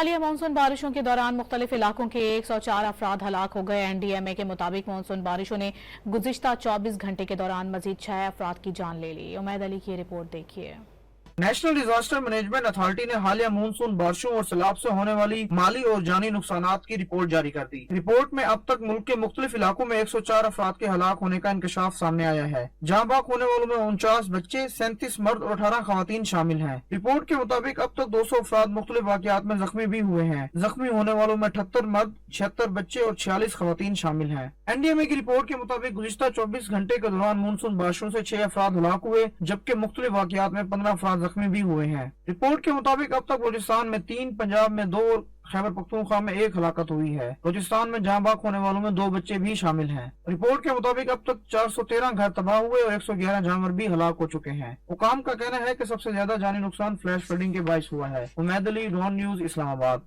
हालिया मानसून बारिशों के दौरान मुख्तलिफ इलाकों के 104 अफराद हलाक हो गए। NDMA के मुताबिक मानसून बारिशों ने गुज़िश्ता 24 घंटे के दौरान मजीद 6 अफराद की जान ले ली। उमैद अली की रिपोर्ट देखिए। नेशनल डिजास्टर मैनेजमेंट अथॉरिटी ने हालिया मानसून बारिशों और सैलाब से होने वाली माली और जानी नुकसानात की रिपोर्ट जारी कर दी। रिपोर्ट में अब तक मुल्क के मुख्तलिफ इलाकों में 104 अफराद के हलाक होने का इंकशाफ सामने आया है। जहाँ बाक होने वालों में 49 बच्चे, 37 मर्द और 18 खवातीन शामिल हैं। रिपोर्ट के मुताबिक अब तक 200 अफराद मुख्तलिफ वाक़यात में जख्मी भी हुए हैं। जख्मी होने वालों में 78 मर्द, 76 बच्चे और 46 खवातीन शामिल हैं। NDMA की रिपोर्ट के मुताबिक गुज़िश्ता 24 घंटे के दौरान मानसून बारिशों से 6 अफराद हलाक हुए, जबकि मुख्तलिफ वाक़यात में 15 अफराद जख्मी भी हुए हैं। रिपोर्ट के मुताबिक अब तक बलूचिस्तान में 3, पंजाब में 2 और खैबर पख्तूनख्वा में 1 हलाकत हुई है। बलूचिस्तान में जहाँ बाक होने वालों में 2 बच्चे भी शामिल हैं। रिपोर्ट के मुताबिक अब तक 413 घर तबाह हुए और 111 जानवर भी हलाक हो चुके हैं। हुकाम का कहना है कि सबसे ज्यादा जानी नुकसान फ्लैश फ्लडिंग के बायस हुआ है। Umaid Ali, Ron news, Islamabad.